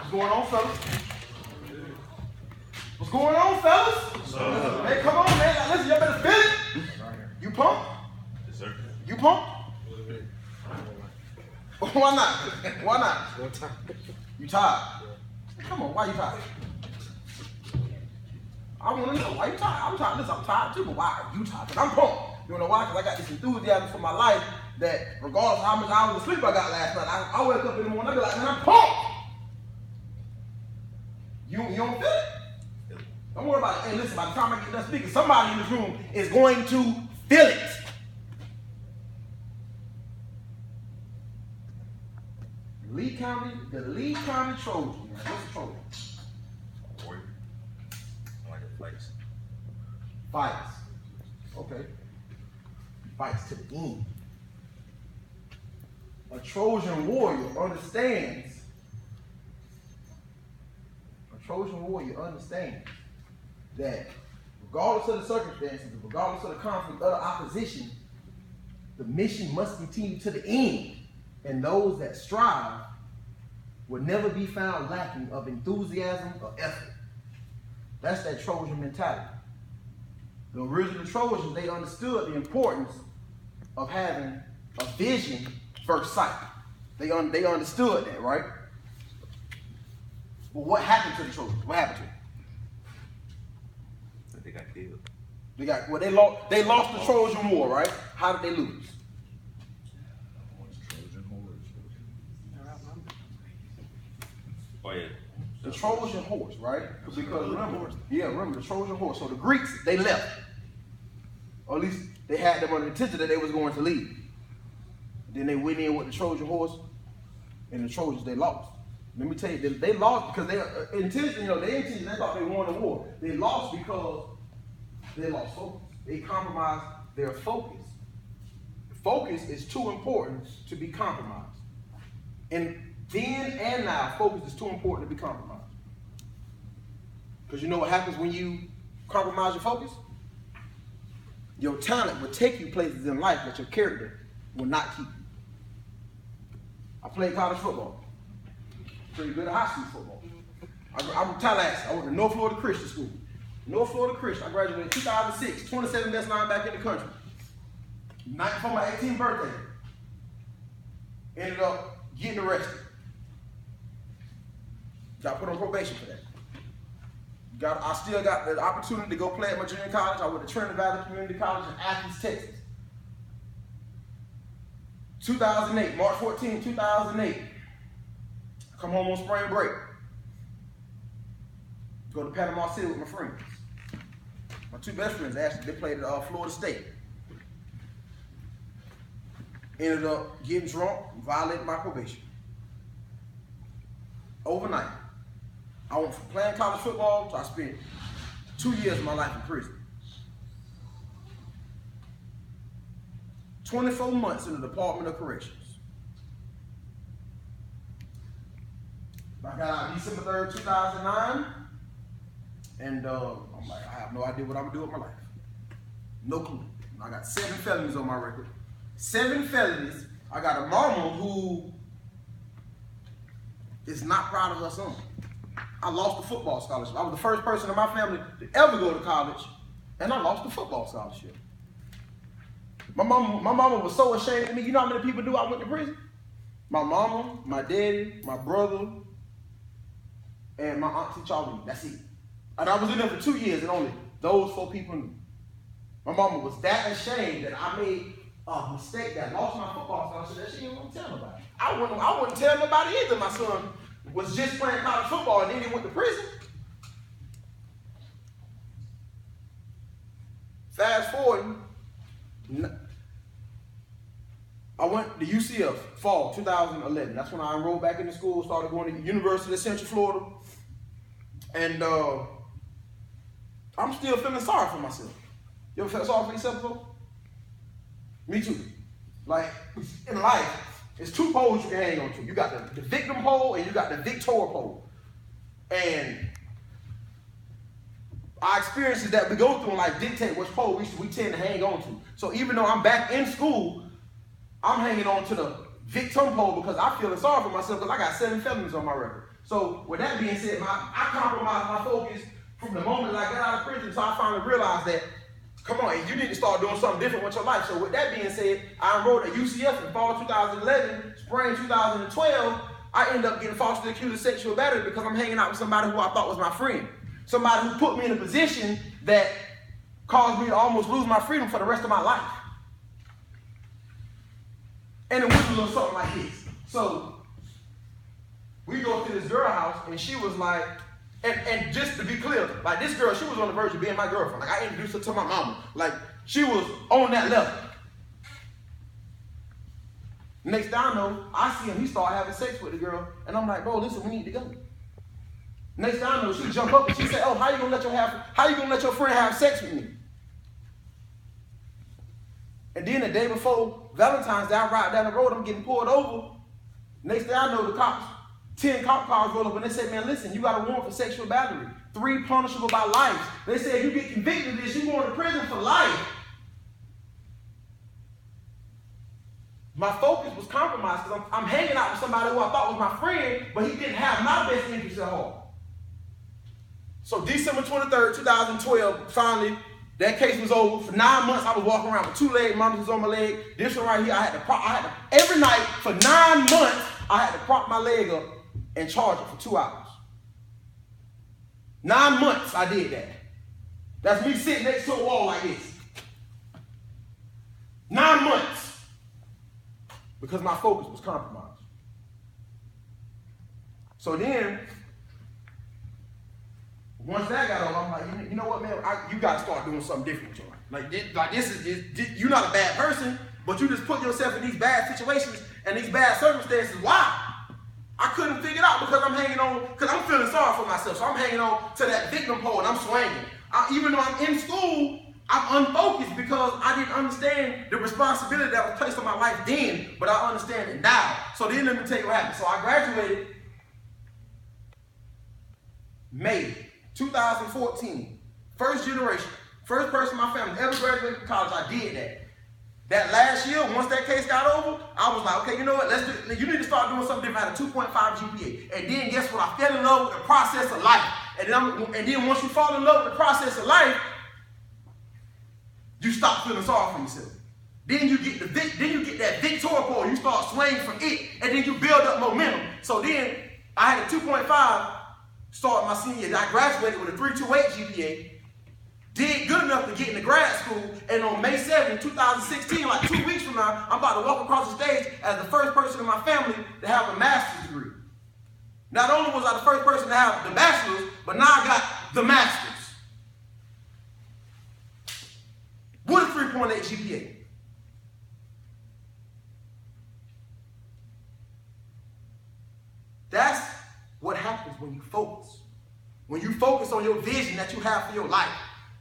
What's going on, fellas? What's going on, fellas? Hey, come on, man. Now, listen, y'all better feel it. You pumped? Yes, sir. You pumped? Why not? Why not? You tired? Come on, why you tired? I want to know why you tired. I'm tired. Listen, I'm tired too, but why are you tired? Because I'm pumped. You know why? Because I got this enthusiasm for my life that regardless of how much hours of sleep I got last night, I wake up in the morning, I be like, man, I'm pumped. You don't feel it? Don't worry about it. Hey, listen, by the time I get done speaking, somebody in this room is going to feel it. The Lee County Trojans. What's a Trojan? Warrior. Like a fights. Fights. Okay. Fights to the end. A Trojan warrior understands. A Trojan warrior understands that regardless of the circumstances, regardless of the conflict, of the opposition, the mission must continue to the end. And those that strive will never be found lacking of enthusiasm or effort. That's that Trojan mentality. The original Trojans, they understood the importance of having a vision first sight. They understood that, right? But what happened to the Trojans? What happened to them? They got killed. They lost the Trojan War, right? How did they lose? Oh, yeah. The Trojan horse, right? Because remember the Trojan horse. So the Greeks, they left. Or at least they had them on the intention that they was going to leave. Then they went in with the Trojan horse, and the Trojans, they lost. Let me tell you, they lost because they thought they won the war. They lost because they lost focus. They compromised their focus. Focus is too important to be compromised. And then and now, focus is too important to be compromised. Because you know what happens when you compromise your focus? Your talent will take you places in life that your character will not keep you. I played college football. Pretty good at high school football. I'm from Tallahassee. I went to North Florida Christian School. North Florida Christian. I graduated in 2006. 27th best linebacker in the country. Night before my 18th birthday. Ended up getting arrested. Got put on probation for that. I still got the opportunity to go play at my junior college. I went to Trinity Valley Community College in Athens, Texas. 2008, March 14, 2008. I come home on spring break. Go to Panama City with my friends. My two best friends, actually, they played at Florida State. Ended up getting drunk, violated my probation. Overnight. I went from playing college football to I spent 2 years of my life in prison. 24 months in the Department of Corrections. I got out December 3rd, 2009, and I'm like, I have no idea what I'm gonna do with my life. No clue. I got 7 felonies on my record. 7 felonies. I got a mama who is not proud of her son. I lost the football scholarship. I was the first person in my family to ever go to college, and I lost the football scholarship. My mama was so ashamed of me. You know how many people knew I went to prison? My mama, my daddy, my brother, and my auntie Charlie. That's it. And I was in there for 2 years, and only those 4 people knew. My mama was that ashamed that I made a mistake that lost my football scholarship that she didn't want to tell nobody. I wouldn't tell nobody either. My son was just playing college football and then he went to prison. Fast forward, I went to UCF fall 2011. That's when I enrolled back into school, started going to the University of Central Florida. And I'm still feeling sorry for myself. You ever felt sorry for yourself before? Me too. Like, in life, there's 2 poles you can hang on to. You got the victim pole and you got the victor pole. And our experiences that we go through in life dictate which pole we tend to hang on to. So even though I'm back in school, I'm hanging on to the victim pole because I'm feeling sorry for myself because I got 7 felonies on my record. So with that being said, I compromised my focus from the moment that I got out of prison. So I finally realized that, come on, you need to start doing something different with your life. So with that being said, I enrolled at UCF in fall 2011, spring 2012. I ended up getting falsely accused of sexual battery because I'm hanging out with somebody who I thought was my friend. Somebody who put me in a position that caused me to almost lose my freedom for the rest of my life. And it went a little something like this. So we go to this girl house, and she was like, and just to be clear, like this girl, she was on the verge of being my girlfriend. Like I introduced her to my mama. Like she was on that level. Next thing I know, I see him, he started having sex with the girl, and I'm like, bro, listen, we need to go. Next thing I know, she jumped up and she said, oh, how you gonna let your friend have sex with me? And then the day before Valentine's Day, I ride down the road, I'm getting pulled over. Next thing I know, the cops, 10 cop cars roll up and they said, man, listen, you got a warrant for sexual battery. 3 punishable by life. They said, if you get convicted of this, you're going to prison for life. My focus was compromised because I'm hanging out with somebody who I thought was my friend, but he didn't have my best interests at heart. So December 23rd, 2012, finally, that case was over. For 9 months, I was walking around with 2 leg monitors on my leg. This one right here, I had to every night for 9 months, I had to prop my leg up and charge it for 2 hours. 9 months I did that. That's me sitting next to a wall like this. 9 months. Because my focus was compromised. So then, once that got over, I'm like, you know what, man? You got to start doing something different with your life. You're not a bad person, but you just put yourself in these bad situations and these bad circumstances. Why? I couldn't figure it out because I'm hanging on, because I'm feeling sorry for myself. So I'm hanging on to that victim pole and I'm swinging. Even though I'm in school, I'm unfocused because I didn't understand the responsibility that was placed on my life then, but I understand it now. So then let me tell you what happened. So I graduated May 2014. First generation, first person in my family ever graduated from college. I did that. That last year, once that case got over, I was like, okay, you know what? You need to start doing something different. I had a 2.5 GPA. And then guess what? I fell in love with the process of life. And then once you fall in love with the process of life, you stop feeling sorry for yourself. Then you get that victoria pole. You start swaying from it, and then you build up momentum. So then I had a 2.5 start my senior year. I graduated with a 3.28 GPA. Did good enough to get into grad school, and on May 7, 2016, like 2 weeks from now, I'm about to walk across the stage as the first person in my family to have a master's degree. Not only was I the first person to have the bachelor's, but now I got the master's. With a 3.8 GPA. That's what happens when you focus. When you focus on your vision that you have for your life.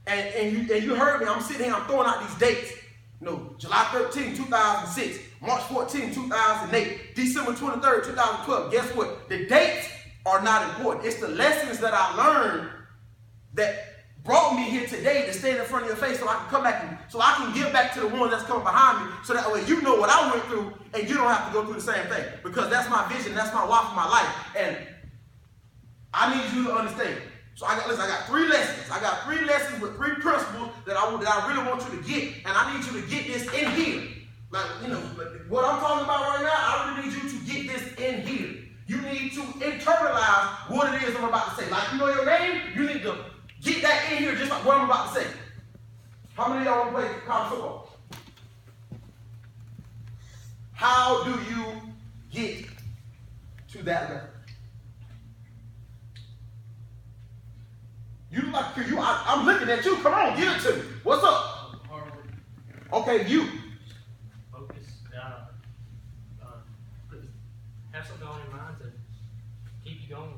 And you heard me, I'm sitting here, I'm throwing out these dates. July 13, 2006, March 14, 2008, December 23rd, 2012. Guess what? The dates are not important. It's the lessons that I learned that brought me here today to stand in front of your face so I can come back so I can give back to the ones that's coming behind me so that way you know what I went through and you don't have to go through the same thing. Because that's my vision, that's my why for my life. And I need you to understand. So I got 3 lessons. I got 3 lessons with 3 principles that I really want you to get. And I need you to get this in here. Like, what I'm talking about right now, I really need you to get this in here. You need to internalize what it is I'm about to say. Like, you know your name? You need to get that in here just like what I'm about to say. How many of y'all want to play college football? How do you get to that level? You like I'm looking at you. Come on, give it to me. What's up? Okay, you. Focus. Have something on your mind to keep you going.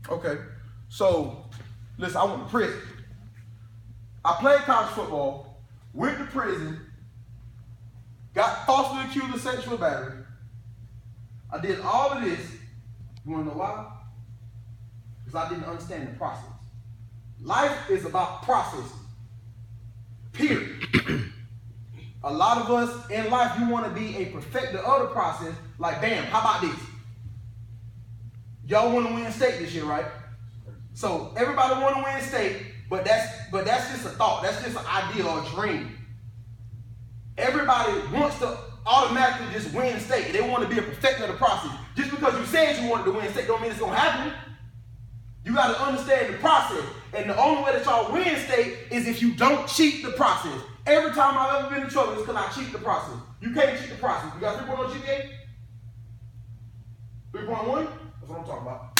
Okay, so listen, I went to prison. I played college football, went to prison, got falsely accused of sexual battery. I did all of this. You want to know why? Because I didn't understand the process. Life is about processes. Period. A lot of us in life, you want to be a perfecter of the process. Like, bam, how about this? Y'all want to win state this year, right? So everybody want to win state, but that's just a thought. That's just an idea or a dream. Everybody wants to automatically just win state. They want to be a perfecter of the process. Just because you said you wanted to win state don't mean it's going to happen. You got to understand the process. And the only way that y'all win state is if you don't cheat the process. Every time I've ever been in trouble, it's because I cheat the process. You can't cheat the process. You got 3.0 GPA? 3.1? That's what I'm talking about.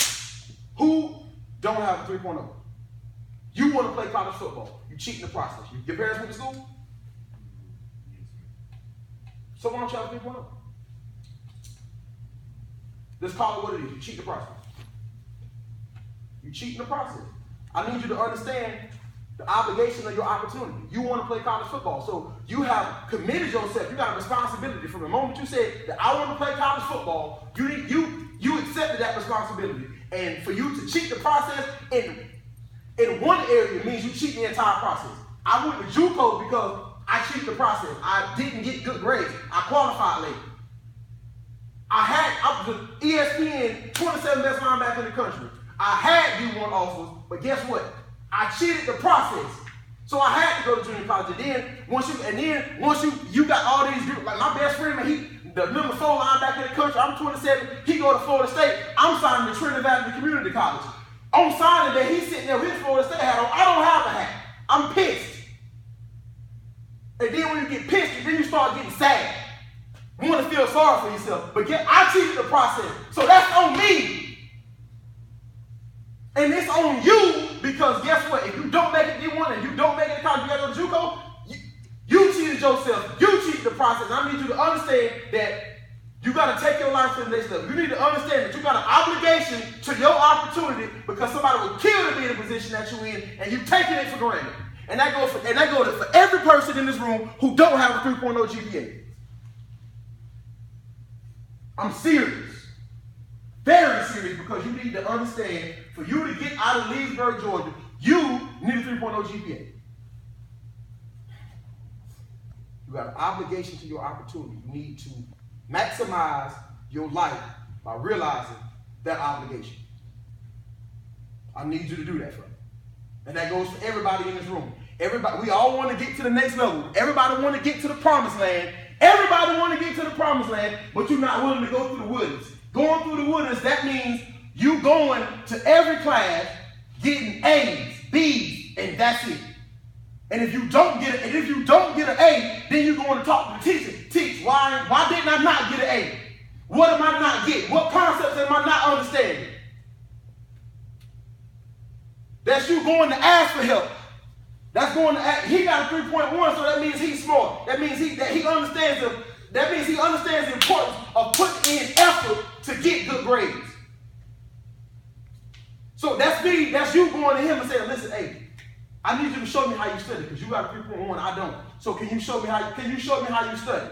Who don't have a 3.0? You want to play college football. You cheat in the process. Your parents went to school? So why don't you have a 3.0? Let's call it what it is. You cheat the process. You cheat in the process. I need you to understand the obligation of your opportunity. You want to play college football, so you have committed yourself. You got a responsibility from the moment you said that I want to play college football. You accepted that responsibility, and for you to cheat the process in one area means you cheat the entire process. I went to JUCO because I cheated the process. I didn't get good grades. I qualified late. I was the ESPN 27 best linebacker in the country. I had D1 offers, but guess what? I cheated the process. So I had to go to junior college. And then once you got all these, like my best friend, man, the number 4 linebacker in the country, I'm 27, he go to Florida State. I'm signing to Trinity Valley Community College. On signing day, he's sitting there with his Florida State hat on. I don't have a hat. I'm pissed. And then when you get pissed, then you start getting sad. You want to feel sorry for yourself. But I cheated the process. So that's on me. And it's on you because guess what? If you don't make it D1 and you don't make it to college, you got to go to JUCO, you cheated yourself. You cheated the process. I need you to understand that you got to take your life to the next level. You need to understand that you got an obligation to your opportunity because somebody will kill to be in the position that you're in and you taking it for granted. And that goes for every person in this room who don't have a 3.0 GPA. I'm serious. Very serious, because you need to understand, for you to get out of Leesburg, Georgia, you need a 3.0 GPA. You got an obligation to your opportunity. You need to maximize your life by realizing that obligation. I need you to do that for me. And that goes for everybody in this room. Everybody, we all want to get to the next level. Everybody want to get to the promised land. Everybody want to get to the promised land, but you're not willing to go through the wilderness. Going through the wilderness, that means you going to every class, getting A's, B's, and that's it. And if you don't get an A, then you're going to talk to the teacher. Teach, why didn't I not get an A? What am I not getting? What concepts am I not understanding? That's you going to ask for help. That's going to ask. He got a 3.1, so that means he's smart. That means he understands the importance of putting in effort to get good grades. So that's you going to him and saying, listen, hey, I need you to show me how you study because you got a 3.1, I don't. So can you show me how you study?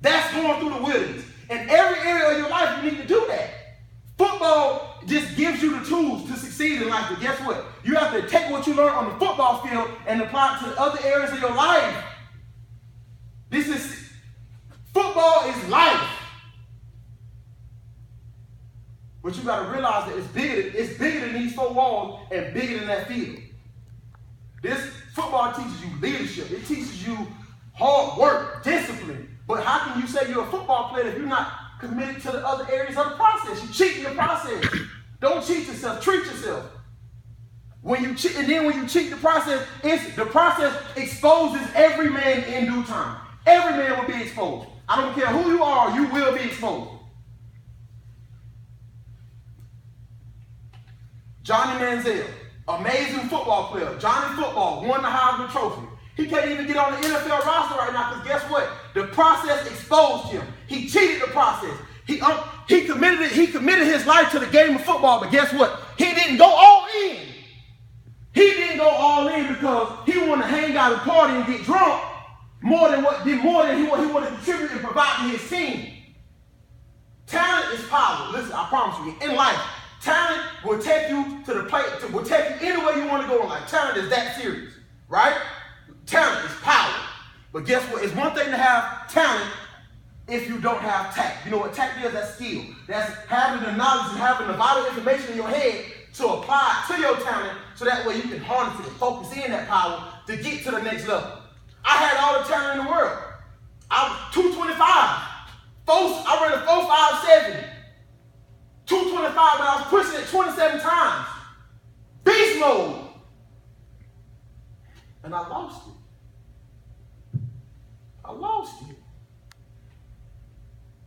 That's going through the wilderness. In every area of your life, you need to do that. Football just gives you the tools to succeed in life, but guess what? You have to take what you learn on the football field and apply it to the other areas of your life. Football is life. But you got to realize that it's bigger than these 4 walls and bigger than that field. This football teaches you leadership. It teaches you hard work, discipline. But how can you say you're a football player if you're not committed to the other areas of the process? You cheat in the process. Don't cheat yourself. Treat yourself. When you cheat the process, the process exposes every man in due time. Every man will be exposed. I don't care who you are, you will be exposed. Johnny Manziel, amazing football player. Johnny Football won the Heisman Trophy. He can't even get on the NFL roster right now because guess what? The process exposed him. He cheated the process. He committed his life to the game of football, but guess what? He didn't go all in. He didn't go all in because he wanted to hang out and party and get drunk more than he wanted to contribute and provide to his team. Talent is power. Listen, I promise you, in life, talent will take you to the plate, will take you anywhere you want to go in life. Talent is that serious, right? Talent is power. But guess what? It's one thing to have talent if you don't have tact. You know what tact is? That's skill. That's having the knowledge and having the vital information in your head to apply it to your talent so that way you can harness it and focus in that power to get to the next level. I had all the talent in the world. I was 225. I ran a 4.57. 225, but I was pushing it 27 times. Beast mode. And I lost it. I lost it.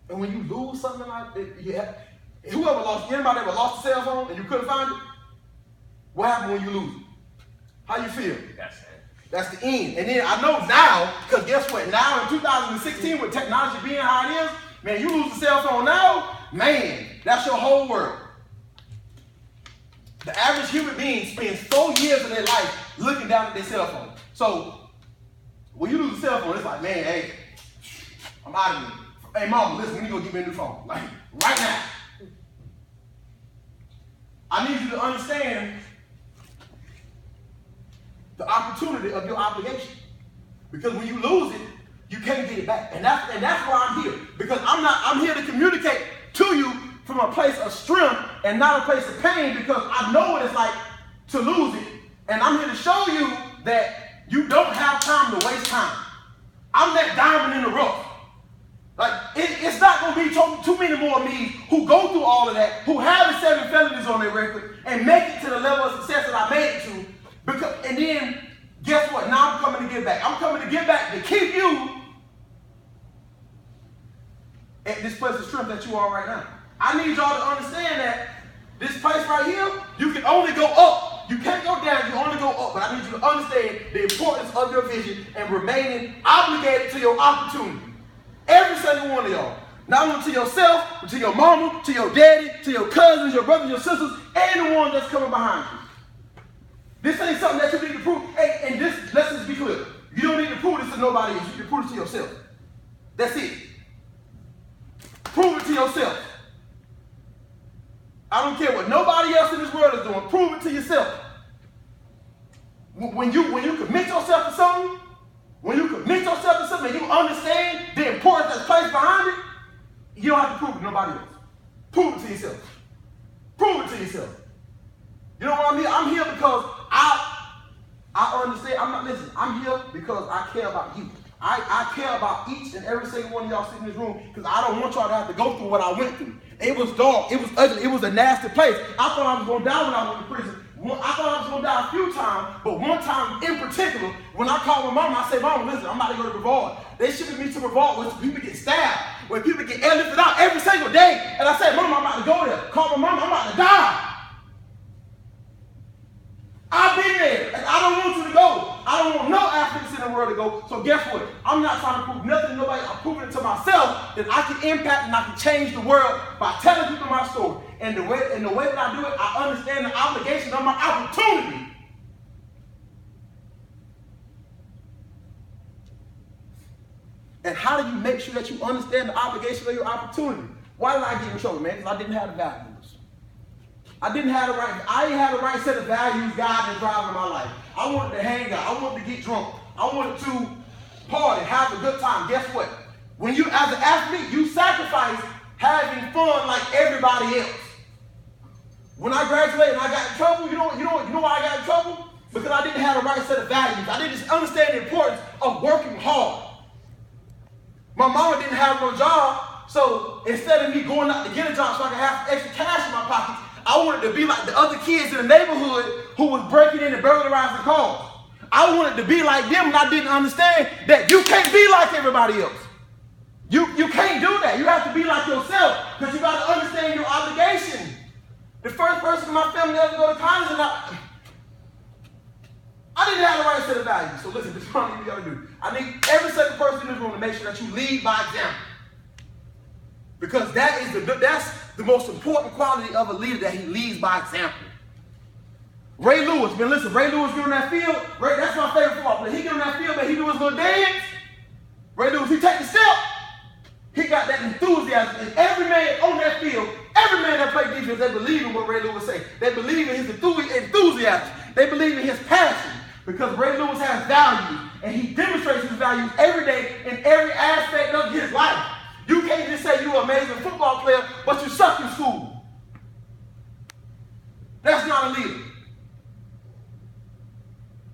And when you lose something like that, whoever lost, anybody ever lost a cell phone and you couldn't find it? What happened when you lose it? How you feel? That's the end. And then I know now, because guess what? Now in 2016, with technology being how it is, man, you lose a cell phone now, man, that's your whole world. The average human being spends 4 years of their life looking down at their cell phone. So when you lose a cell phone, it's like, man, hey, I'm out of here. Hey, mama, listen, we need to go get me a new phone. Like, right now. I need you to understand the opportunity of your obligation. Because when you lose it, you can't get it back. And that's why I'm here. Because I'm here to communicate to you from a place of strength and not a place of pain, because I know what it's like to lose it. And I'm here to show you that you don't have time to waste time. I'm that diamond in the rough. Like, it's not going to be too many more of me who go through all of that, who have the 7 felonies on their record, and make it to the level of success that I made it to. And then, guess what? Now I'm coming to get back. I'm coming to get back to keep you at this place of strength that you are right now. I need y'all to understand that this place right here, you can only go up. You can't go down, you only go up. But I need you to understand the importance of your vision and remaining obligated to your opportunity. Every single one of y'all. Not only to yourself, but to your mama, to your daddy, to your cousins, your brothers, your sisters, and the one that's coming behind you. This ain't something that you need to prove. Hey, and this, let's just be clear. You don't need to prove this to nobody else. You need to prove it to yourself. That's it. Prove it to yourself. I don't care what nobody else in this world is doing. Prove it to yourself. When you commit yourself to something, and you understand the importance that's placed behind it, you don't have to prove it to nobody else. Prove it to yourself. Prove it to yourself. You know what I'm here? I'm here because I understand. I'm here because I care about you. I care about each and every single one of y'all sitting in this room, because I don't want y'all to have to go through what I went through. It was dark. It was ugly. It was a nasty place. I thought I was going to die when I went to prison. I thought I was going to die a few times, but one time in particular, when I called my mama, I said, Mama, listen, I'm about to go to Brevard. They shipped me to Brevard where people get stabbed, where people get airlifted out every single day. And I said, Mama, I'm about to go there. Call my mama, I'm about to die. I've been there, and I don't want you to go. I don't want no athletes in the world to go. So guess what? I'm not trying to prove nothing to nobody. I'm proving it to myself that I can impact and I can change the world by telling people my story. And the way that I do it, I understand the obligation of my opportunity. And how do you make sure that you understand the obligation of your opportunity? Why did I get in trouble, man? Because I didn't have the values. I didn't have the right set of values guiding and driving my life. I wanted to hang out. I wanted to get drunk. I wanted to party, have a good time. Guess what? When you, as an athlete, you sacrifice having fun like everybody else. When I graduated and I got in trouble, you know why I got in trouble? Because I didn't have the right set of values. I didn't understand the importance of working hard. My mama didn't have no job, so instead of me going out to get a job so I could have extra cash in my pockets, I wanted to be like the other kids in the neighborhood who was breaking in and burglarizing cars. I wanted to be like them, and I didn't understand that you can't be like everybody else. You can't do that. You have to be like yourself, because you got to understand your obligation. The first person in my family ever to go to college, and I didn't have the right set of values. So listen, this is what you got to do. I need every single person in this room to make sure that you lead by example. Because that's the most important quality of a leader, that he leads by example. Ray Lewis, man, listen, Ray Lewis get on that field. That's my favorite football player. He get on that field, man, he do his little dance. Ray Lewis, he take the step. He got that enthusiasm. And every man on that field, every man that played defense, they believe in what Ray Lewis say. They believe in his enthusiasm. They believe in his passion. Because Ray Lewis has values, and he demonstrates his values every day in every aspect of his life. You can't just say you're an amazing football player, but you suck in school. That's not a leader.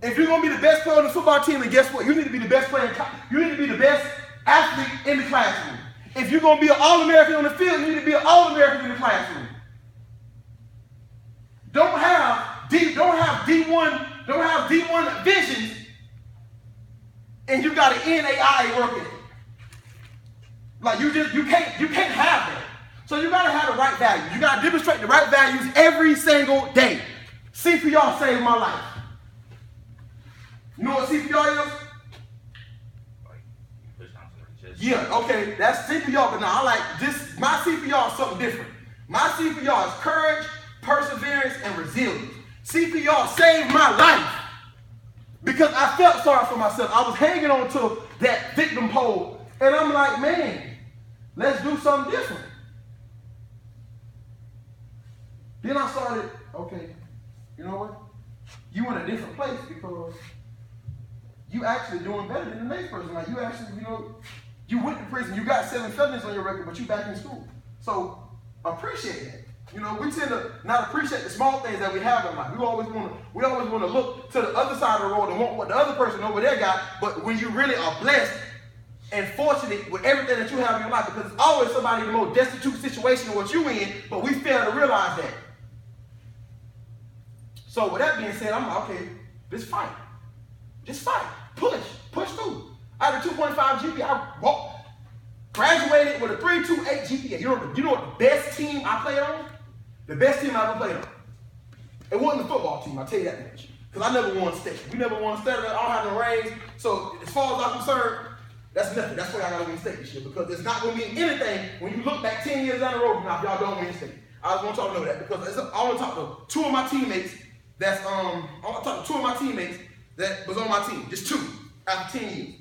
If you're going to be the best player on the football team, then guess what? You need to be the best player. You need to be the best athlete in the classroom. If you're going to be an All-American on the field, you need to be an All-American in the classroom. Don't have D1 visions, and you got an NAIA work ethic. Like you can't have that. So you gotta have the right values. You gotta demonstrate the right values every single day. CPR saved my life. You know what CPR is? Yeah, okay, that's CPR, but now I like this. My CPR is something different. My CPR is courage, perseverance, and resilience. CPR saved my life because I felt sorry for myself. I was hanging on to that victim pole, and I'm like, man, let's do something different. Then I started, okay, you know what? You in a different place because you actually doing better than the next person. Like you actually, you went to prison, you got 7 felonies on your record, but you back in school. So appreciate that. We tend to not appreciate the small things that we have in life. We always want to look to the other side of the road and want what the other person over there got. But when you really are blessed and fortunate with everything that you have in your life, because it's always somebody in the most destitute situation than what you in, but we fail to realize that. So with that being said, I'm like, okay, just fight. Push through. I had a 2.5 GPA. I graduated with a 3.28 GPA. You know what the best team I played on? The best team I ever played on. It wasn't the football team, I'll tell you that much. Because I never won state. We never won state. I don't have no rings. So as far as I'm concerned, that's nothing. That's why I got to win state this year. Because it's not going to mean anything when you look back 10 years down the road from now if y'all don't win state. I just want y'all to know that. Because I want to talk to two of my teammates that was on my team. Just 2 after 10 years.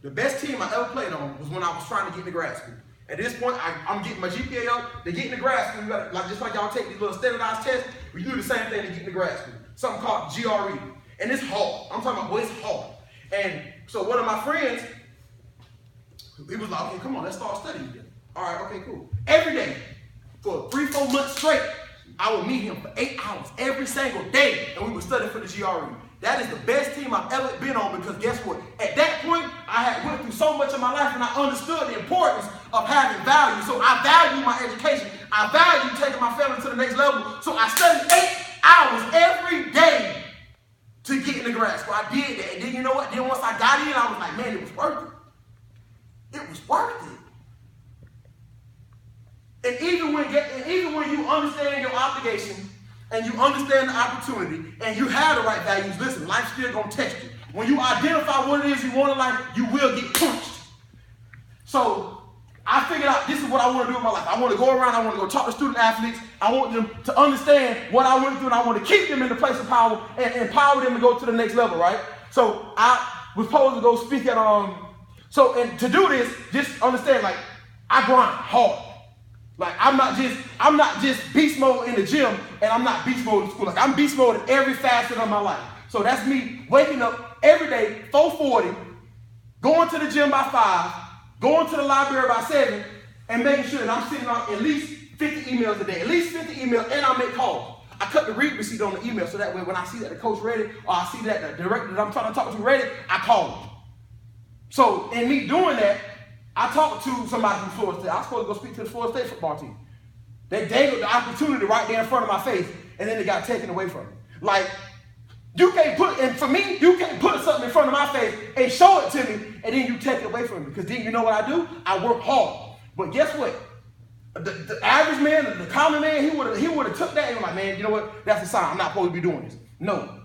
The best team I ever played on was when I was trying to get into grad school. At this point, I'm getting my GPA up. To get into grad school, just like y'all take these little standardized tests, we do the same thing to get into grad school. Something called GRE. And it's hard. I'm talking about, boy, it's hard. And so one of my friends, he was like, okay, come on, let's start studying again. All right, okay, cool. Every day, for 3-4 months straight, I would meet him for 8 hours every single day, and we would study for the GRE. That is the best team I've ever been on because guess what? At that point, I had went through so much of my life and I understood the importance of having value. So I value my education. I value taking my family to the next level. So I studied 8 hours every day to get into grad school. I did that. And then you know what? Then once I got in, I was like, man, it was worth it. It was worth it. And even when you understand your obligation, and you understand the opportunity, and you have the right values, listen, life's still gonna test you. When you identify what it is you want in life, you will get punched. So I figured out this is what I want to do in my life. I want to go around, I want to go talk to student athletes. I want them to understand what I went through, and I want to keep them in the place of power and empower them to go to the next level, right? So I was supposed to go speak at, and to do this, just understand, like, I grind hard. Like I'm not just beast mode in the gym and I'm not beast mode in school. Like I'm beast mode in every facet of my life. So that's me waking up every day, 4:40, going to the gym by 5, going to the library by 7, and making sure that I'm sending out at least 50 emails a day. At least 50 emails, and I make calls. I cut the read receipt on the email so that way when I see that the coach read it or I see that the director that I'm trying to talk to read it, I call them. So in me doing that, I talked to somebody from Florida State. I was supposed to go speak to the Florida State football team. They dangled the opportunity right there in front of my face, and then it got taken away from me. Like, you can't put something in front of my face and show it to me, and then you take it away from me. Because then you know what I do? I work hard. But guess what? The average man, the common man, he would have took that and was like, man, you know what? That's a sign. I'm not supposed to be doing this. No.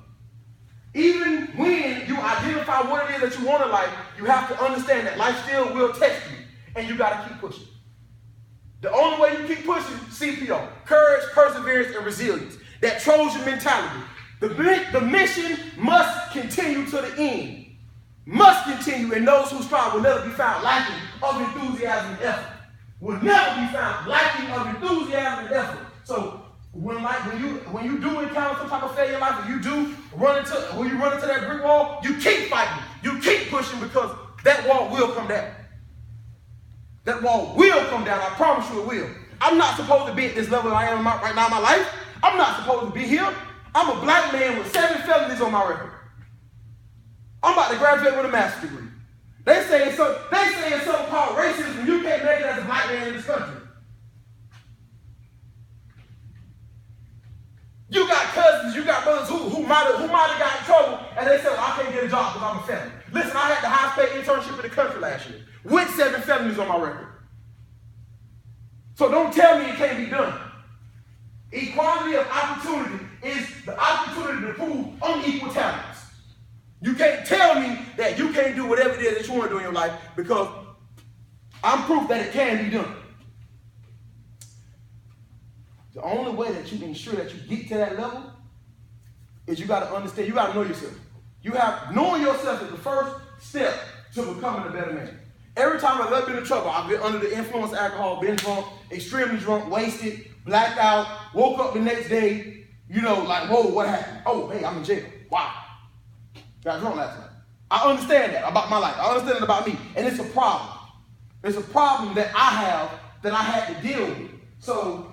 Even when you identify what it is that you want in life, you have to understand that life still will test you, and you got to keep pushing. The only way you keep pushing, CPR, courage, perseverance, and resilience. That Trojan mentality. The mission must continue to the end. Must continue, and those who strive will never be found lacking of enthusiasm and effort. Will never be found lacking of enthusiasm and effort. So when you do encounter some type of failure in life, when you run into that brick wall, you keep fighting, you keep pushing, because that wall will come down. That wall will come down. I promise you it will. I'm not supposed to be at this level I am right now in my life. I'm not supposed to be here. I'm a black man with 7 felonies on my record. I'm about to graduate with a master's degree. They saying something called racism. You can't make it as a black man in this country. You got cousins, you got brothers who might have got in trouble, and they said, well, I can't get a job because I'm a felon. Listen, I had the highest paid internship in the country last year with 7 felonies on my record. So don't tell me it can't be done. Equality of opportunity is the opportunity to prove unequal talents. You can't tell me that you can't do whatever it is that you want to do in your life, because I'm proof that it can be done. The only way that you ensure that you get to that level is you got to understand, you got to know yourself. Knowing yourself is the first step to becoming a better man. Every time I've ever been in trouble, I've been under the influence of alcohol, been drunk, extremely drunk, wasted, blacked out, woke up the next day, like, whoa, what happened? Oh, hey, I'm in jail. Wow. Got drunk last night. I understand that about my life. I understand it about me. And it's a problem. It's a problem that I have that I had to deal with. So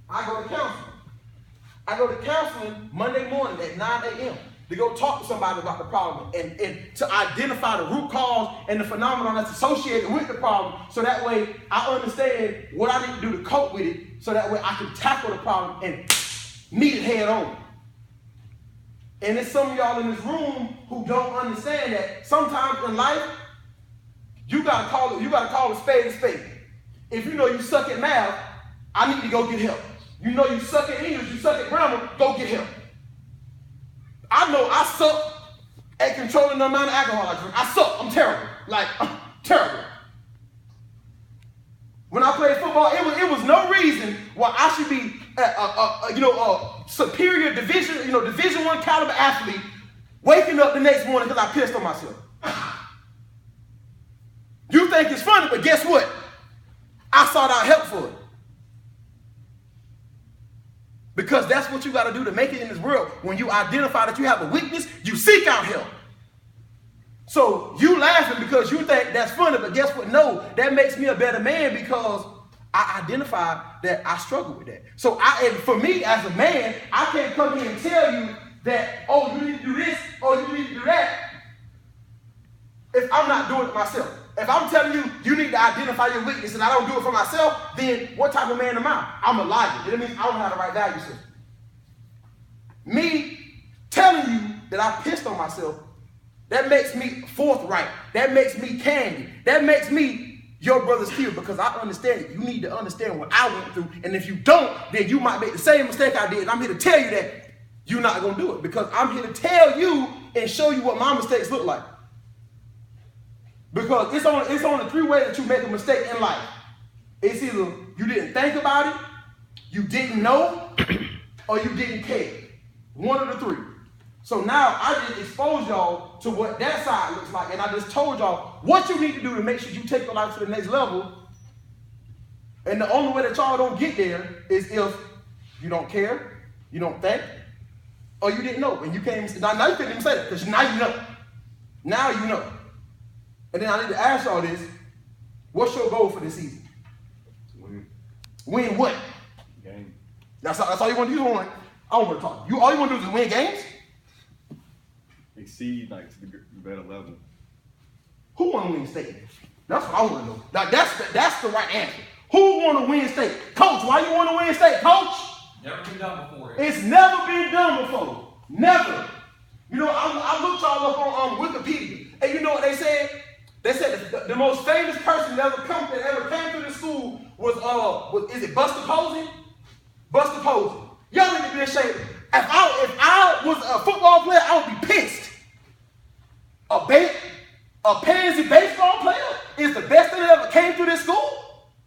I go to counseling. I go to counseling Monday morning at 9 a.m. to go talk to somebody about the problem and to identify the root cause and the phenomenon that's associated with the problem, so that way I understand what I need to do to cope with it, so that way I can tackle the problem and meet it head on. And there's some of y'all in this room who don't understand that sometimes in life, you gotta call a spade a spade. If you know you suck at math, I need to go get help. You know you suck at English, you suck at grammar, go get help. I know I suck at controlling the amount of alcohol I drink. I suck. I'm terrible. I'm terrible. When I played football, it was no reason why I should be a superior division I caliber athlete waking up the next morning because I pissed on myself. You think it's funny, but guess what? I sought out help for it. Because that's what you got to do to make it in this world. When you identify that you have a weakness, you seek out help. So you laughing because you think that's funny, but guess what? No, that makes me a better man because I identify that I struggle with that. So and for me as a man, I can't come here and tell you that, oh, you need to do this, or you need to do that, if I'm not doing it myself. If I'm telling you, you need to identify your weakness and I don't do it for myself, then what type of man am I? I'm a liar. It means I don't have the right value system. Me telling you that I pissed on myself, that makes me forthright. That makes me candid. That makes me your brother's keeper, because I understand it. You need to understand what I went through. And if you don't, then you might make the same mistake I did. And I'm here to tell you that you're not going to do it, because I'm here to tell you and show you what my mistakes look like. Because it's only 3 ways that you make a mistake in life. It's either you didn't think about it, you didn't know, or you didn't care. One of the 3. So now I just exposed y'all to what that side looks like, and I just told y'all what you need to do to make sure you take your life to the next level. And the only way that y'all don't get there is if you don't care, you don't think, or you didn't know. And you can't even, now you can't even say that, because now you know. Now you know. And then I need to ask y'all this. What's your goal for this season? Win. Win what? Game. That's all you want to do? I don't want to talk. All you want to do is win games? Exceed to the better level. Who want to win state? That's what I want to know. That's the right answer. Who want to win state? Coach, why you want to win state? Coach? Never been done before. It's never been done before. Never. I looked y'all up on Wikipedia. And you know what they said? They said the most famous person that ever came through the school was is it Buster Posey? Buster Posey. Y'all need to be ashamed. If I was a football player, I would be pissed. A pansy baseball player is the best thing that ever came through this school?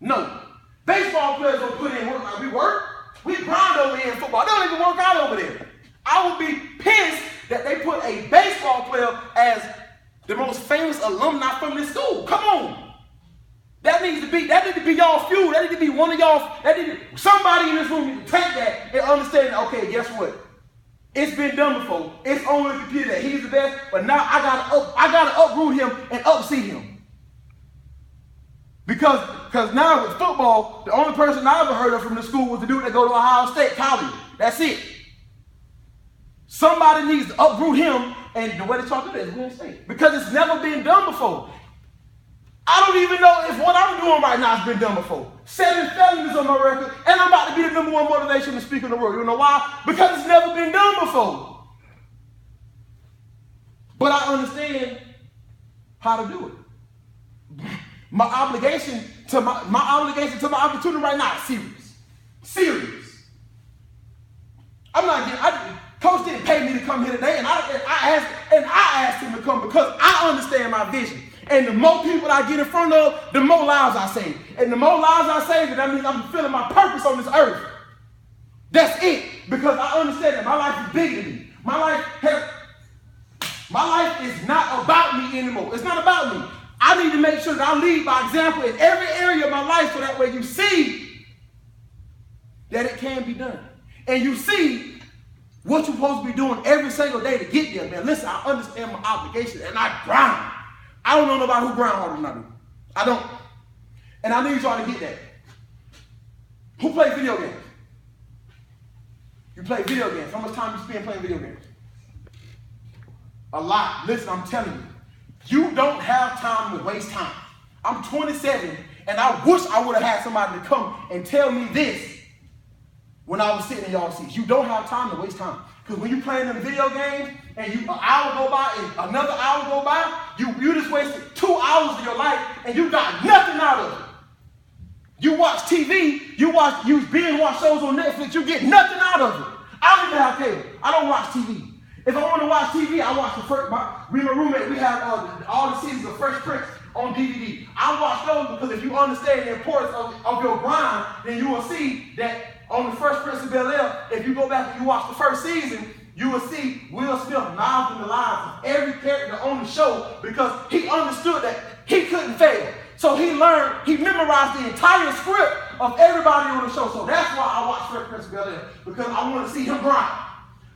No. Baseball players don't put in work like we work. We grind over here in football. They don't even work out over there. I would be pissed that they put a baseball player as the most famous alumni from this school. Come on. That needs to be y'all fuel. That needs to be one of y'all. Somebody in this room needs to take that and understand, okay, guess what? It's been done before. It's only the computer that he's the best, but now I gotta uproot him and upseat him. Because now with football, the only person I ever heard of from the school was the dude that go to Ohio State College. That's it. Somebody needs to uproot him, and the way they try to do that is win state. Because it's never been done before. I don't even know if what I'm doing right now has been done before. 7 felonies on my record, and I'm about to be the #1 motivational speaker in the world. You know why? Because it's never been done before. But I understand how to do it. My obligation to my opportunity right now is serious. Serious. I'm not getting. Coach didn't pay me to come here today, and I asked him to come because I understand my vision. And the more people I get in front of, the more lives I save. And the more lives I save, that means I'm fulfilling my purpose on this earth. That's it. Because I understand that my life is bigger than me. My life is not about me anymore. It's not about me. I need to make sure that I lead by example in every area of my life so that way you see that it can be done. And you see what you're supposed to be doing every single day to get there, man. Listen, I understand my obligation and I grind. I don't know nobody who grind harder than I do. I don't. And I need y'all to get that. Who plays video games? You play video games. How much time you spend playing video games? A lot. Listen, I'm telling you. You don't have time to waste time. I'm 27, and I wish I would have had somebody to come and tell me this when I was sitting in y'all seats. You don't have time to waste time. Because when you're playing them video games, and an hour go by, and another hour go by, you just wasted 2 hours of your life, and you got nothing out of it. You watch TV, you binge watch shows on Netflix, you get nothing out of it. I don't even have cable. I don't watch TV. If I want to watch TV, I watch me and my roommate, we have all the seasons of Fresh Prince on DVD. I watch those because if you understand the importance of your grind, then you will see that on the Fresh Prince of Bel-Air, if you go back and you watch the first season, you will see Will Smith mouthing the lines of every character on the show because he understood that he couldn't fail. So he memorized the entire script of everybody on the show. So that's why I watch Fresh Prince of Bel-Air, because I want to see him grind.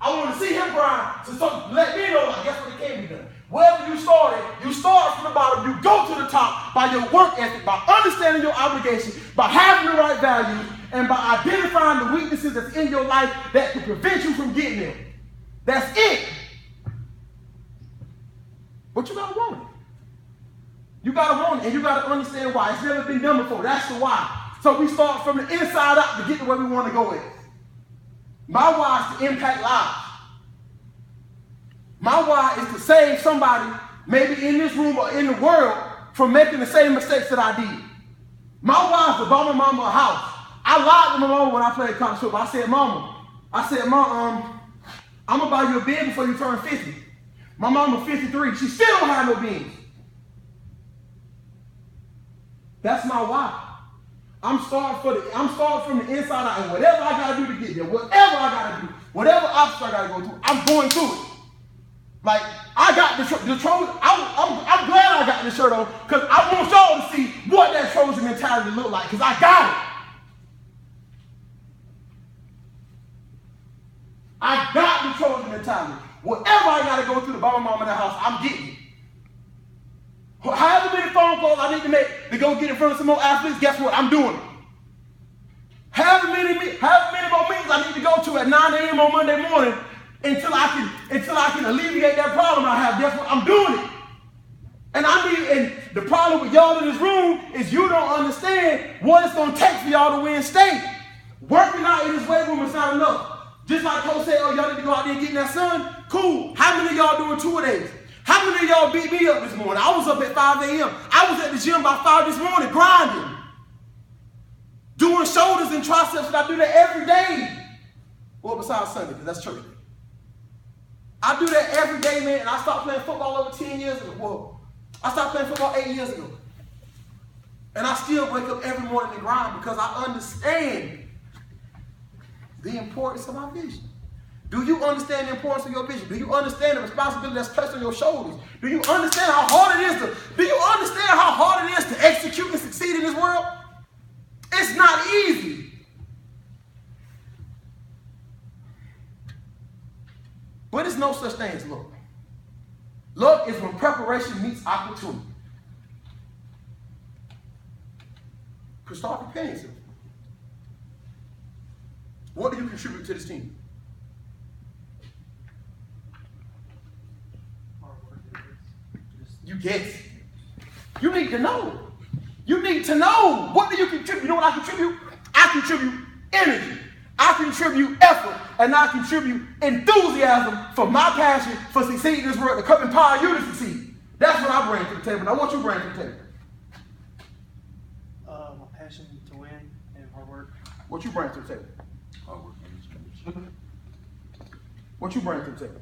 I want to see him grind to let me know, like, guess what, it can be done. Wherever you started, you start from the bottom, you go to the top by your work ethic, by understanding your obligation, by having the right values, and by identifying the weaknesses that's in your life that can prevent you from getting there. That's it. But you gotta want it. You gotta want it, and you gotta understand why. It's never been done before. That's the why. So we start from the inside out to get to where we want to go with. My why is to impact lives. My why is to save somebody, maybe in this room or in the world, from making the same mistakes that I did. My why is to buy my mama a house. I lied to my mama when I played college football. I said, Mom, I'm going to buy you a Benz before you turn 50. My mama 53. She still don't have no Benz. That's my why. I'm starting from the inside out, and whatever I got to do to get there, whatever I got to do, whatever obstacle I got to go through, I'm going through it. Like, I got the Trojan. I'm glad I got this shirt on, because I want y'all to see what that Trojan mentality look like, because I got it. I got the Trojan mentality. Whatever I got to go through to buy my mama in the house, I'm getting it. However many phone calls I need to make to go get in front of some more athletes, guess what? I'm doing it. However many more meetings I need to go to at 9 a.m. on Monday morning until I can alleviate that problem I have, guess what? I'm doing it. And the problem with y'all in this room is you don't understand what it's going to take for y'all to win state. Working out in this weight room is not enough. Just like Coach said, oh, y'all need to go out there and get in that sun. Cool. How many of y'all doing 2 a days? How many of y'all beat me up this morning? I was up at 5 a.m. I was at the gym by 5 this morning grinding. Doing shoulders and triceps, and I do that every day. Well, besides Sunday, because that's church day. I do that every day, man, and I stopped playing football over 10 years ago. Well, I stopped playing football 8 years ago. And I still wake up every morning and grind because I understand the importance of my vision. Do you understand the importance of your vision? Do you understand the responsibility that's placed on your shoulders? Do you understand how hard it is to execute and succeed in this world? no such thing as luck. Luck is when preparation meets opportunity. Could start preparing yourself. What do you contribute to this team? You guess. You need to know. You need to know. What do you contribute? You know what I contribute? I contribute energy. I contribute effort. And I contribute enthusiasm for my passion for succeeding in this world to come empower you to succeed. That's what I bring to the table. Now, what you bring to the table? My passion to win and hard work. What you bring to the table? Hard work. What you bring to the table?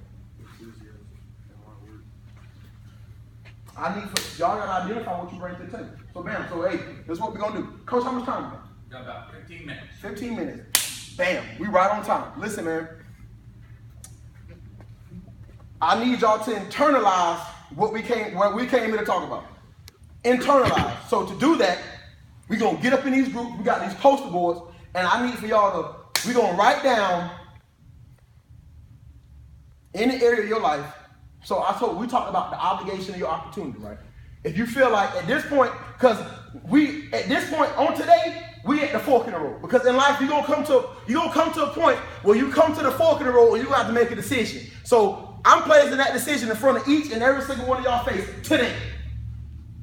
I need for y'all gotta identify what you bring to the table. So bam, so hey, this is what we're gonna do. Coach, how much time we got? Got about 15 minutes. 15 minutes. Bam, we right on time. Listen, man. I need y'all to internalize what we came here to talk about. Internalize. So to do that, we're gonna get up in these groups, we got these poster boards, and I need for y'all to, we're gonna write down any area of your life. So we talked about the obligation of your opportunity, right? If you feel like at this point, because at this point on today, we at the fork in the road. Because in life, you're gonna come to a point where you come to the fork in the road and you have to make a decision. So I'm placing that decision in front of each and every single one of y'all face today.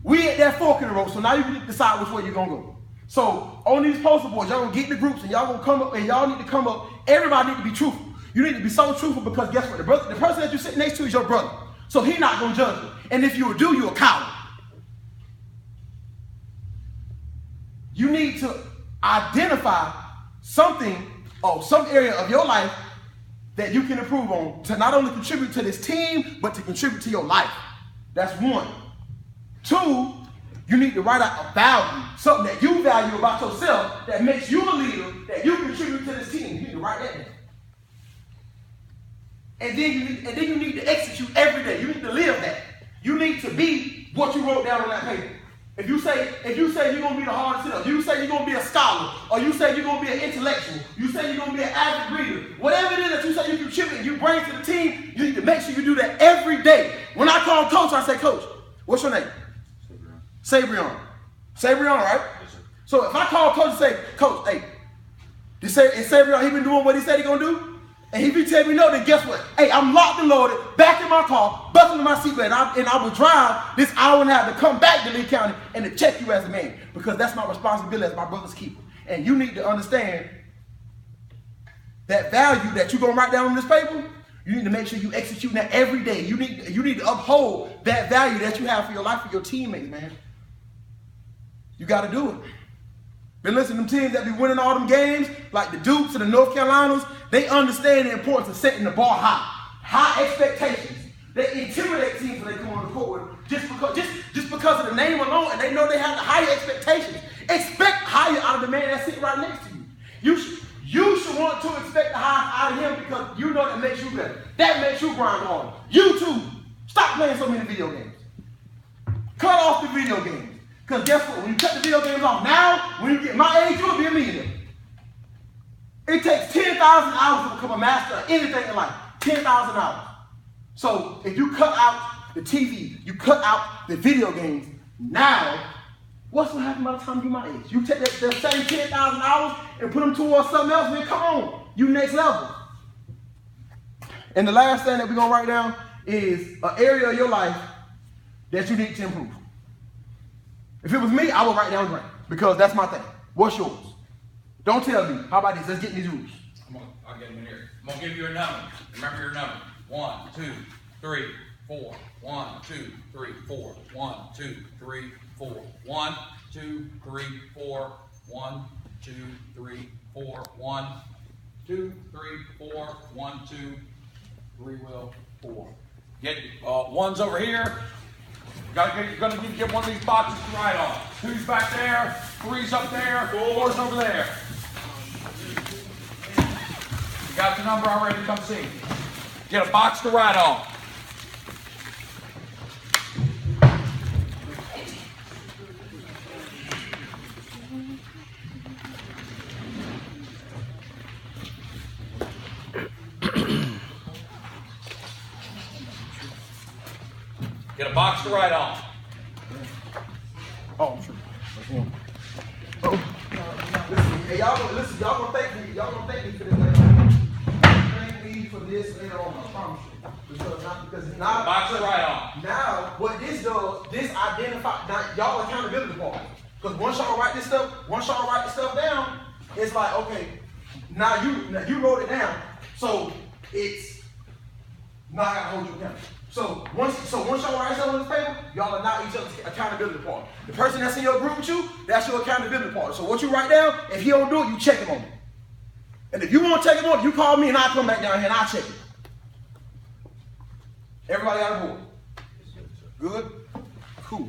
We at that fork in the road, so now you can decide which way you're gonna go. So on these poster boards, y'all gonna get in the groups and y'all gonna come up and y'all need to come up. Everybody need to be truthful. You need to be so truthful because guess what? The person that you're sitting next to is your brother. So he's not going to judge you. And if you do, you're a coward. You need to identify something or some area of your life that you can improve on to not only contribute to this team, but to contribute to your life. That's one. Two, you need to write out a value, something that you value about yourself that makes you a leader, that you contribute to this team. You need to write that down. And then you need to execute every day. You need to live that. You need to be what you wrote down on that paper. If you say you're gonna be the hardest hitter, you say you're gonna be a scholar, or you say you're gonna be an intellectual, you say you're gonna be an avid reader, whatever it is that you say you contribute and you bring to the team, you need to make sure you do that every day. When I call Coach, I say, Coach, what's your name? Sabrion. Sabrion, right? Yes, sir. So if I call Coach and say, Coach, hey, is Sabrion, he been doing what he said he gonna do? And if you tell me no, then guess what? Hey, I'm locked and loaded, back in my car, buckled in my seatbelt, and I will drive this hour and a half to come back to Lee County and to check you as a man, because that's my responsibility as my brother's keeper. And you need to understand that value that you're gonna write down on this paper. You need to make sure you execute that every day. You need to uphold that value that you have for your life, for your teammates, man. You got to do it. Been listening to them teams that be winning all them games, like the Dukes and the North Carolinas. They understand the importance of setting the bar high expectations. They intimidate teams when they come on the court just because of the name alone, and they know they have the higher expectations. Expect higher out of the man that's sitting right next to you. You should want to expect the high out of him because you know that makes you better. That makes you grind harder. You too. Stop playing so many video games. Cut off the video games. Because guess what? When you cut the video games off now, when you get my age, you'll be a millionaire. It takes 10,000 hours to become a master of anything in life. 10,000 hours. So if you cut out the TV, you cut out the video games, now, what's going to happen by the time you're my age? You take that same 10,000 hours and put them towards something else, man, come on. You next level. And the last thing that we're going to write down is an area of your life that you need to improve. If it was me, I would write down grant because that's my thing. What's yours? Don't tell me. How about this? Let's get in these rules. I'll get them in here. I'm gonna give you a number. Remember your number. 1, 2, 3, 4. 1, 2, 3, 4. 1, 2, 3, 4. 1, 2, 3, 4. 1, 2, 3, 4. 1, 2, 3, 4. 1, 2, 3, 4. Get one's over here. You're gonna need to get one of these boxes to write on. 2's back there, 3's up there, 4's over there. You got the number already? Come see. Get a box to write on. Get a box to write on. Oh, I'm sure. Oh. Listen, hey, y'all gonna thank me. Y'all gonna thank me for this later. Thank me for this later on. I promise you. Because now, Box to write on. now what this does, this identify now y'all accountability part. Because once y'all write this stuff down, it's like, okay, now you wrote it down, so it's now I gotta hold you accountable. So once y'all write something on this paper, y'all are not each other's accountability partner. The person that's in your group with you, that's your accountability partner. So what you write down, if he don't do it, you check him on it. And if you want to check him on it, you call me and I'll come back down here and I'll check it. Everybody on board? Good? Cool.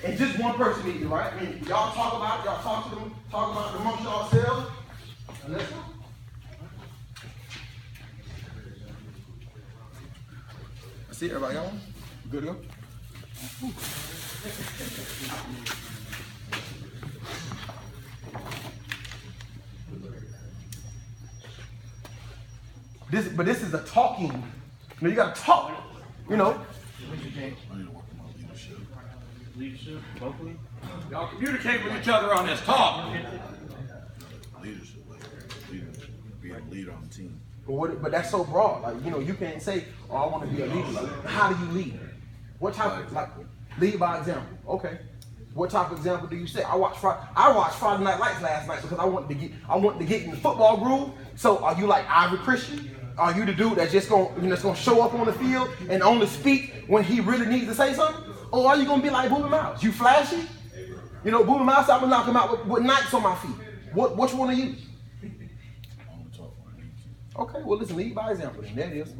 And just one person needs it, right? I mean, y'all talk about it, talk about it amongst yourselves. And let's go. I see everybody got one? Good to go? This is a talking. You know, you gotta talk. You know. Leadership, vocally. Y'all communicate with each other on this. Talk. Leadership, like being a leader on the team. But that's so broad. Like, you know, you can't say, "Oh, I want to be a leader." Like, how do you lead? What type of lead by example? Okay. What type of example do you say? I watched Friday Night Lights last night because I wanted to get in the football groove. So, are you like Ivory Christian? Are you the dude that's just gonna show up on the field and only speak when he really needs to say something? Or are you gonna be like Booby Miles? You flashy? You know, Booby Miles, I'm gonna knock him out with Nikes on my feet. Which one are you? Okay, well listen, lead by example then. There it is.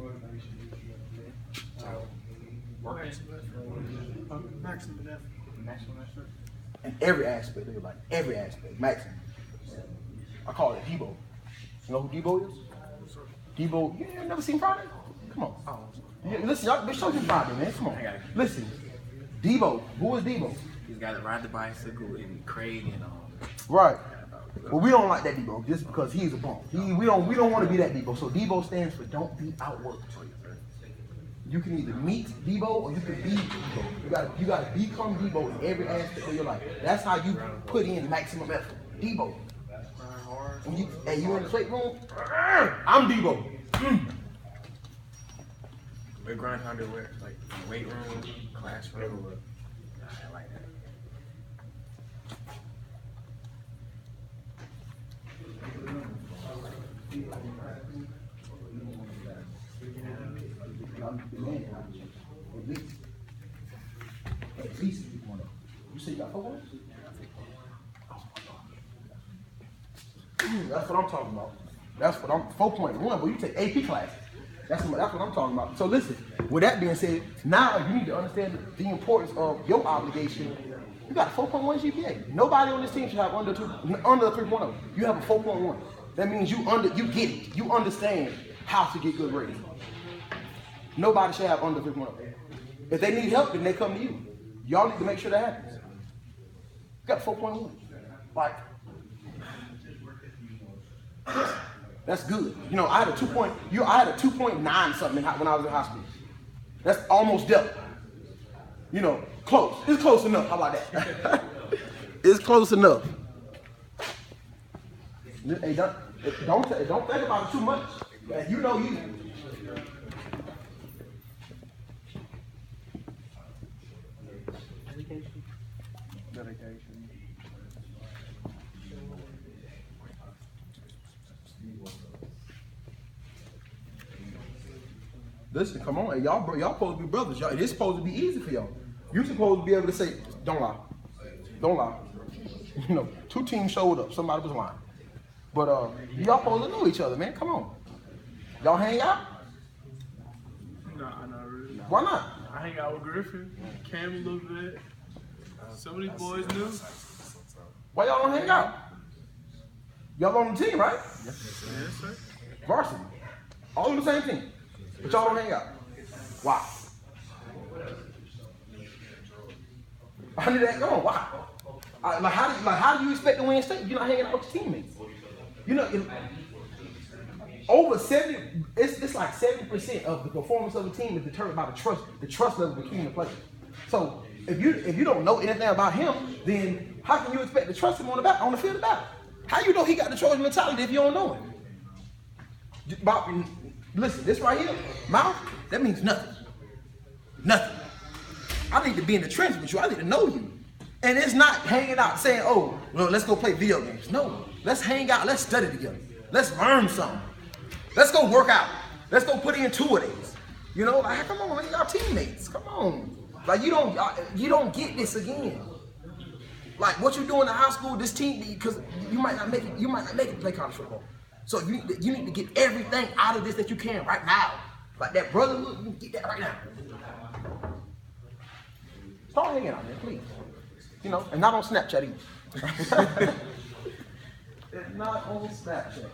Maximum effort. In every aspect, everybody. Every aspect. Maximum. I call it Debo. You know who Debo is? Debo, you never seen Friday? Come on. Yeah, listen, y'all, show you Friday, man. Come on. Listen. Debo. Who is Debo? He's got to ride the bicycle and Craig and Right. Well, we don't like that Debo just because he's a bum. We don't want to be that Debo. So Debo stands for don't be outworked. You can either meet Debo or you can be Debo. You gotta become Debo in every aspect of your life. That's how you put in maximum effort. Debo. And you in the weight room? I'm Debo. we grind underwear, like weight room, classroom. I like that. At least one. You say you got 4 points? That's what I'm talking about. That's what I'm 4.1, but you take AP classes. That's what I'm talking about. So listen, with that being said, now you need to understand the importance of your obligation. You got a 4.1 GPA. Nobody on this team should have under 3.0. You have a 4.1. That means you get it. You understand how to get good grades. Nobody should have under 3.0. If they need help, then they come to you. Y'all need to make sure that happens. You got 4.1. Like, that's good. You know, I had a 2.9 something when I was in high school. That's almost double. You know, close. It's close enough. How about that? It's close enough. Hey, don't think about it too much. You know you. Dedication. Listen, come on, y'all supposed to be brothers. Y'all, it's supposed to be easy for y'all. You're supposed to be able to say, don't lie. Don't lie. You know, 2 teams showed up. Somebody was lying. But y'all supposed to know each other, man. Come on. Y'all hang out? Nah, not really. Why not? I hang out with Griffin, Cam a little bit. Some of these boys new. Why y'all don't hang out? Y'all on the team, right? Yes, sir. Varsity. All on the same team. But y'all don't hang out. Why? I knew that. Come on, why? How do you expect to win state? You're not hanging out with your teammates. You know. over 70, it's like 70% of the performance of the team is determined by the trust level between the players. So if you don't know anything about him, then how can you expect to trust him on the field of battle? How you know he got the Trojan mentality if you don't know him? Listen, this right here, mouth, that means nothing. Nothing. I need to be in the trenches with you. I need to know you. And it's not hanging out saying, oh, well, let's go play video games. No, let's hang out. Let's study together. Let's learn something. Let's go work out. Let's go put in 2 days. You know, like, come on, man, y'all teammates. Come on. Like, you don't get this again. Like, what you doing in high school, this team, because you might not make it to play college football. So you need to get everything out of this that you can right now. Like that brotherhood, you can get that right now. Start hanging out, man, please. You know, and not on Snapchat either. It's not on Snapchat.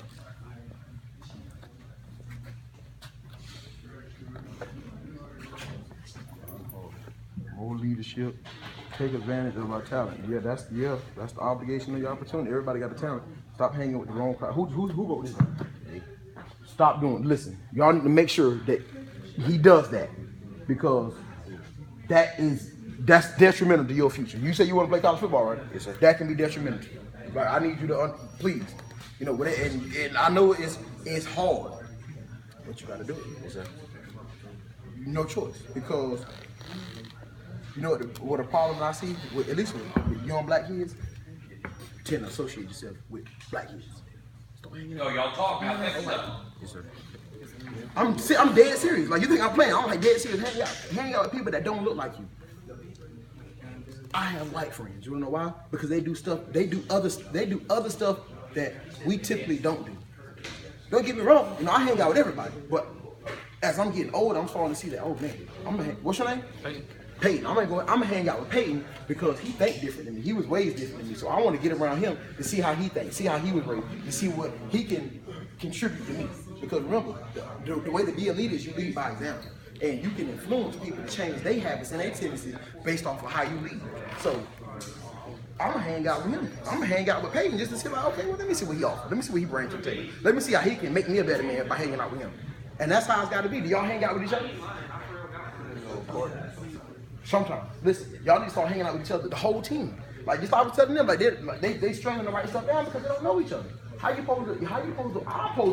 More leadership. Take advantage of our talent. Yeah, that's the obligation of your opportunity. Everybody got the talent. Stop hanging with the wrong crowd. Who wrote this? Stop doing. Listen, y'all need to make sure that he does that, because that's detrimental to your future. You say you want to play college football, right? Yes, sir. That can be detrimental to you. Like, I need you to please, you know, and I know it's hard, but you got to do it. Yes, sir. No choice, because you know what the problem I see, at least with young black kids, you tend to associate yourself with black kids. No, y'all talk about that stuff. Yes, sir. I'm dead serious. Like, you think I'm playing? I'm like dead serious. Hang out with people that don't look like you. I have white friends. You wanna know why? Because they do stuff. They do other stuff that we typically don't do. Don't get me wrong. You know, I hang out with everybody, but as I'm getting older, I'm starting to see that. Oh man, what's your name? Peyton. I'm gonna hang out with Peyton because he thinks different than me. He was raised different than me, so I want to get around him to see how he thinks, see how he was raised, to see what he can contribute to me. Because remember, the way to be a leader is you lead by example, and you can influence people to change their habits and their tendencies based off of how you lead. So I'm gonna hang out with him. I'm gonna hang out with Peyton just to see, like, okay, well, let me see what he offers. Let me see what he brings to the table. Let me see how he can make me a better man by hanging out with him. And that's how it's got to be. Do y'all hang out with each other? Sometimes. Listen, y'all need to start hanging out with each other, the whole team. Like, just I was telling them, they struggling to write stuff down because they don't know each other. I'm supposed to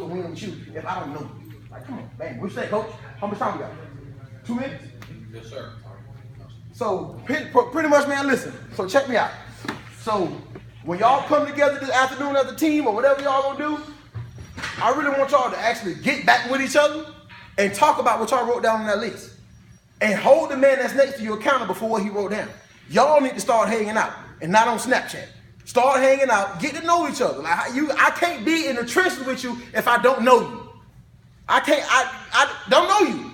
win with you if I don't know you? Like, come on, man. What you say, coach? How much time we got? 2 minutes? Yes, sir. So, pretty much, man, listen. So, check me out. So, when y'all come together this afternoon as a team or whatever y'all gonna do, I really want y'all to actually get back with each other and talk about what y'all wrote down on that list. And hold the man that's next to you accountable for what he wrote down. Y'all need to start hanging out and not on Snapchat. Start hanging out, get to know each other. Like, I can't be in the trenches with you if I don't know you. I don't know you.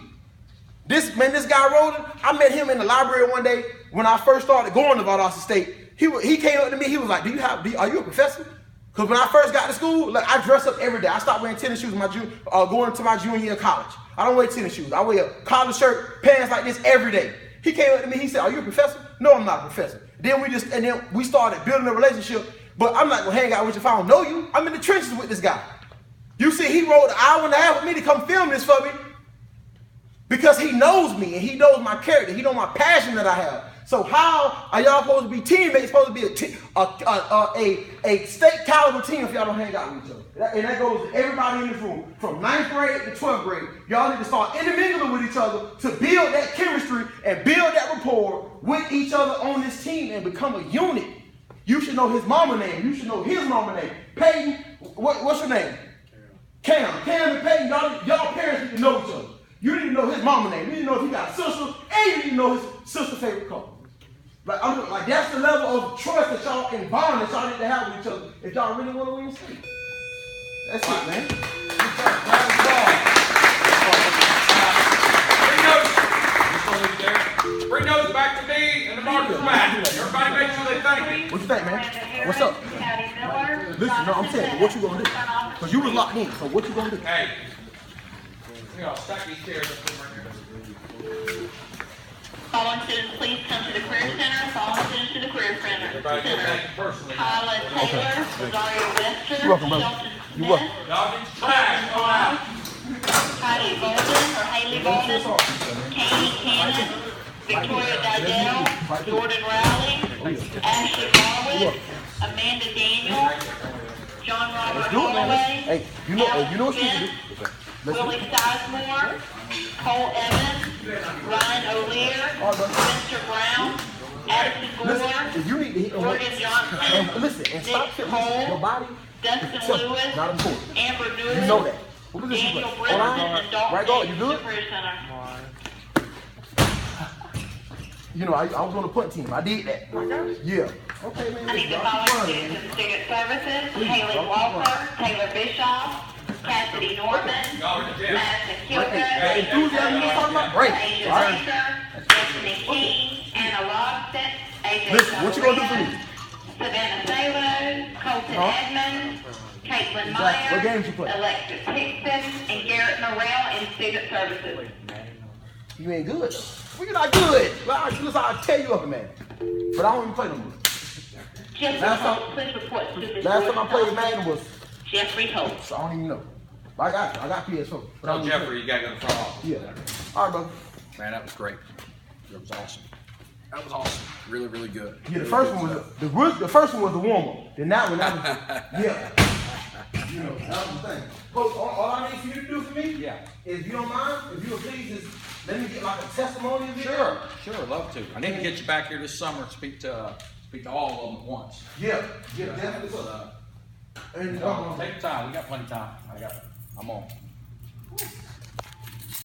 This guy Roland, I met him in the library one day when I first started going to Valdosta State. He came up to me, he was like, are you a professor? Because when I first got to school, like, I dress up every day. I stopped wearing tennis shoes going into my junior year of college. I don't wear tennis shoes. I wear a collar shirt, pants like this every day. He came up to me, he said, are you a professor? No, I'm not a professor. Then we started building a relationship, but I'm not gonna hang out with you if I don't know you. I'm in the trenches with this guy. You see, he rode an hour and a half with me to come film this for me because he knows me and he knows my character. He knows my passion that I have. So how are y'all supposed to be teammates, supposed to be a state caliber team if y'all don't hang out with each other? And that goes to everybody in this room, from 9th grade to 12th grade. Y'all need to start intermingling with each other to build that chemistry and build that rapport with each other on this team and become a unit. You should know his mama name. You should know his mama name. Peyton, what's your name? Cam and Peyton, y'all parents need to know each other. You need to know his mama name. You need to know if he got a sister, and you need to know his sister's favorite color. Like that's the level of trust that y'all and bond that y'all need to have with each other if y'all really want to win state. That's it, man. Bring those back to me and the marker's back. Everybody make sure they thank me. What you think, man? What's up? Listen, no, I'm saying, what you gonna do? Because you was locked in, so what you gonna do? Hey, stack these chairs up right here. Following students, please come to the Career Center. Following students to the Career Center. Everybody go back personally. Kyla Taylor, Rosario Webster, You're welcome, brother. Shelton Smith, what? Y'all get trash, come out. Heidi Bolden or Haley Bolden, Katie Cannon, Victoria Didell, Jordan Rowley, Ashley Garwood, Amanda Daniel, John Robert Holloway, Hey, you know what you can do? Willie Sizemore, Cole Evans, Ryan O'Lear, Spencer Brown, Addison Listen, Gore, if you need to hit them Morgan Johnson, and listen, and stop Nick your Cole, body. Dustin Simple, Lewis, not important. Amber Newell, You know that. What position you Daniel play? Britton, Line? and Dalton Right guard, you Davis, good? Career Center. You know, I was on the punt team. I did that. Yeah. Okay, man. I need the y'all following keep running, students man. in student services: Haley Walker, Taylor Bischoff, Cassidy Norman, Y'all in the gym. Madison Hey, Kilgore, enthusiasm you talking about? Great. Asia All right. Baker, Destiny King, Anna Robson, AJ Listen, what you gonna do for me? Savannah Salo, Colton Edmonds, Caitlin Jack, what Meyer, games you play? Alexis Hickson, and Garrett Morrell in student services. You ain't good. Well, you're not good. Well, listen, I'll tell you up, man. But I don't even play no more. Jeffrey Last Holt, time- please report to the Last time I played Madden was, Jeffrey Holt. so I don't even know. But I got you. I got PS4. But I Tell don't even Jeffrey you gotta go to the front office. play. Yeah. All right, brother. Man, that was great. That was awesome. That was awesome. Really, really good. Yeah, the first one was the first one was the warm up. Then that one, yeah. You know, that was the thing. Coach, all I need for you to do for me, Yeah. if you don't mind, if you would please, is let me get like a testimony of it. Sure, love to. I need to get you back here this summer and speak to all of them at once. Yeah, yeah, definitely. And Take the time. We got plenty of time. I'm on.